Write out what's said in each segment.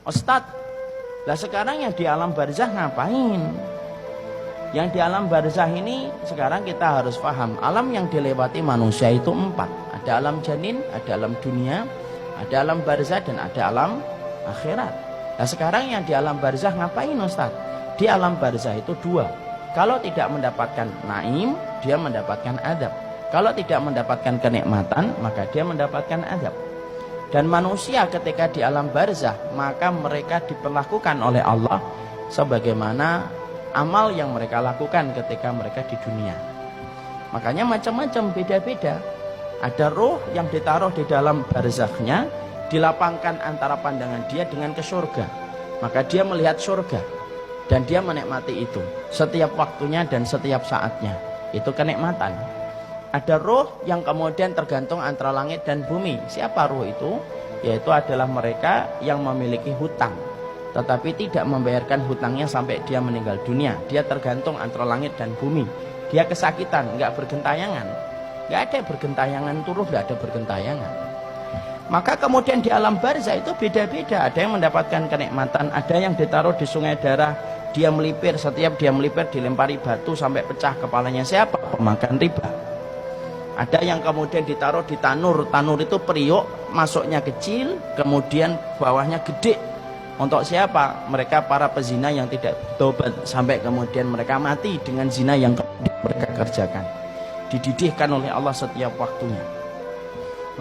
Ustadz, lah sekarang yang di alam barzah ngapain? Yang di alam barzah ini sekarang kita harus paham, alam yang dilewati manusia itu 4. Ada alam janin, ada alam dunia, ada alam barzah, dan ada alam akhirat. Nah sekarang yang di alam barzah ngapain Ustaz? Di alam barzah itu 2. Kalau tidak mendapatkan naim, dia mendapatkan adab. Kalau tidak mendapatkan kenikmatan, maka dia mendapatkan adab. Dan manusia ketika di alam barzah, maka mereka diperlakukan oleh Allah sebagaimana amal yang mereka lakukan ketika mereka di dunia. Makanya macam-macam, beda-beda. Ada roh yang ditaruh di dalam barzahnya, dilapangkan antara pandangan dia dengan ke surga. Maka dia melihat surga dan dia menikmati itu setiap waktunya dan setiap saatnya. Itu kenikmatan. Ada roh yang kemudian tergantung antara langit dan bumi. Siapa roh itu? Yaitu adalah mereka yang memiliki hutang, tetapi tidak membayarkan hutangnya sampai dia meninggal dunia. Dia tergantung antara langit dan bumi. Dia kesakitan, nggak bergentayangan. Nggak ada bergentayangan, turuh nggak ada bergentayangan. Maka kemudian di alam barzah itu beda-beda. Ada yang mendapatkan kenikmatan, ada yang ditaruh di sungai darah, dia melipir, setiap dia melipir dilempari batu sampai pecah kepalanya. Siapa? Pemakan riba. Ada yang kemudian ditaruh di tanur, tanur itu periuk, masuknya kecil, kemudian bawahnya gede. Untuk siapa? Mereka para pezina yang tidak bertobat sampai kemudian mereka mati dengan zina yang mereka kerjakan. Dididihkan oleh Allah setiap waktunya.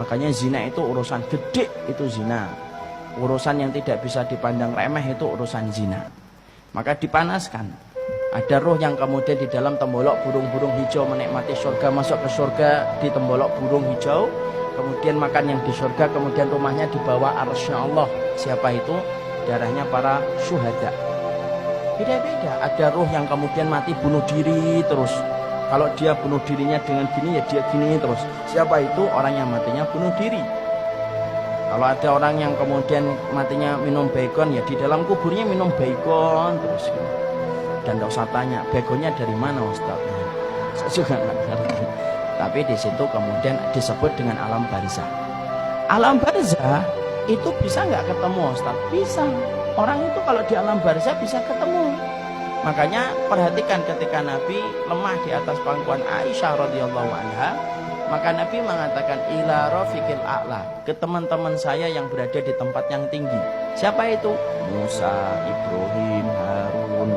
Makanya zina itu urusan gede, itu zina. Urusan yang tidak bisa dipandang remeh itu urusan zina. Maka dipanaskan. Ada roh yang kemudian di dalam tembolok burung-burung hijau menikmati surga, masuk ke surga di tembolok burung hijau, kemudian makan yang di surga, kemudian rumahnya di bawah arsy-nya Allah. Siapa itu? Darahnya para syuhada. Beda-beda. Ada roh yang kemudian mati bunuh diri terus. Kalau dia bunuh dirinya dengan gini, ya dia gini terus. Siapa itu? Orang yang matinya bunuh diri. Kalau ada orang yang kemudian matinya minum baygon, ya di dalam kuburnya minum baygon terus. Dan tidak usah tanya, baygonnya dari mana Ustaz? Saya juga nggak ngerti. Tapi di situ kemudian disebut dengan alam barzah. Alam barzah itu bisa nggak ketemu Ustaz? Bisa. Orang itu kalau di alam barzah bisa ketemu. Makanya perhatikan ketika Nabi lemah di atas pangkuan Aisyah radhiyallahu anha, maka Nabi mengatakan ila rafiqil a'la, ke teman-teman saya yang berada di tempat yang tinggi. Siapa itu? Musa, Ibrahim, Harun,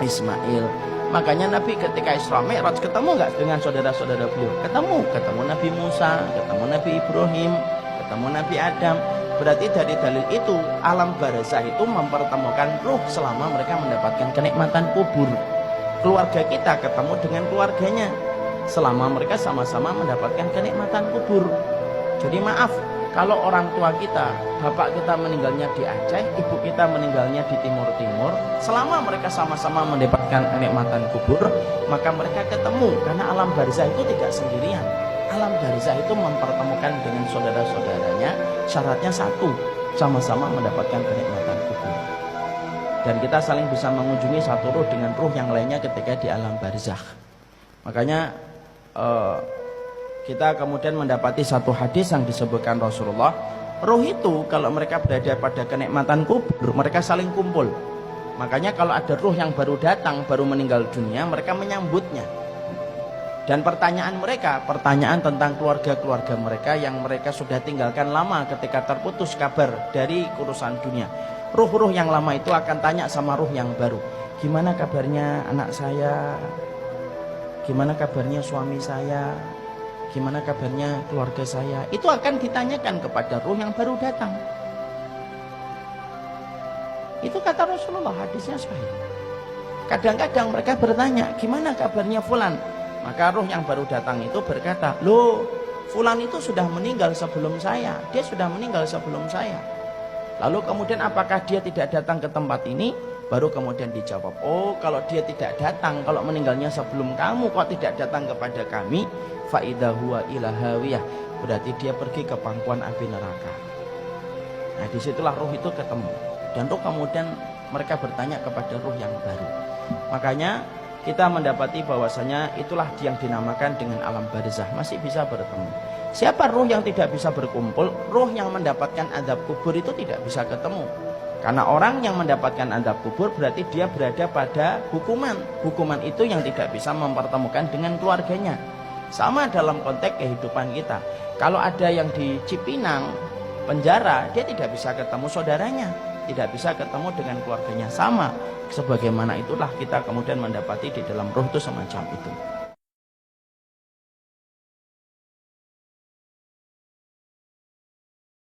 Ismail. Makanya Nabi ketika Isra Mi'raj ketemu nggak dengan saudara-saudara beliau? Ketemu Nabi Musa, ketemu Nabi Ibrahim, ketemu Nabi Adam. Berarti dari dalil itu alam barzah itu mempertemukan ruh selama mereka mendapatkan kenikmatan kubur. Keluarga kita ketemu dengan keluarganya selama mereka sama-sama mendapatkan kenikmatan kubur. Jadi maaf, kalau orang tua kita, bapak kita meninggalnya di Aceh, ibu kita meninggalnya di timur-timur, selama mereka sama-sama mendapatkan kenikmatan kubur, maka mereka ketemu. Karena alam barzah itu tidak sendirian. Alam barzah itu mempertemukan dengan saudara-saudaranya. Syaratnya satu, sama-sama mendapatkan kenikmatan kubur. Dan kita saling bisa mengunjungi satu ruh dengan ruh yang lainnya ketika di alam barzah. Makanya kita kemudian mendapati satu hadis yang disebutkan Rasulullah, roh itu kalau mereka berada pada kenikmatan kubur, mereka saling kumpul. Makanya kalau ada ruh yang baru datang, baru meninggal dunia, mereka menyambutnya. Dan pertanyaan mereka, pertanyaan tentang keluarga-keluarga mereka yang mereka sudah tinggalkan lama ketika terputus kabar dari urusan dunia. Ruh-ruh yang lama itu akan tanya sama ruh yang baru, gimana kabarnya anak saya, gimana kabarnya suami saya, gimana kabarnya keluarga saya. Itu akan ditanyakan kepada ruh yang baru datang. Itu kata Rasulullah, hadisnya sahih. Kadang-kadang mereka bertanya, gimana kabarnya fulan? Maka ruh yang baru datang itu berkata, loh, fulan itu sudah meninggal sebelum saya. Dia sudah meninggal sebelum saya. Lalu kemudian apakah dia tidak datang ke tempat ini? Baru kemudian dijawab, oh kalau dia tidak datang, kalau meninggalnya sebelum kamu, kok tidak datang kepada kami? Fa'idha huwa ila hawiyah, berarti dia pergi ke pangkuan api neraka. Nah disitulah ruh itu ketemu. Dan ruh kemudian mereka bertanya kepada ruh yang baru. Makanya kita mendapati bahwasanya itulah yang dinamakan dengan alam barzah, masih bisa bertemu. Siapa ruh yang tidak bisa berkumpul? Ruh yang mendapatkan azab kubur itu tidak bisa ketemu. Karena orang yang mendapatkan azab kubur berarti dia berada pada hukuman. Hukuman itu yang tidak bisa mempertemukan dengan keluarganya. Sama dalam konteks kehidupan kita. Kalau ada yang di Cipinang, penjara, dia tidak bisa ketemu saudaranya, tidak bisa ketemu dengan keluarganya. Sama sebagaimana itulah kita kemudian mendapati di dalam ruh itu semacam itu.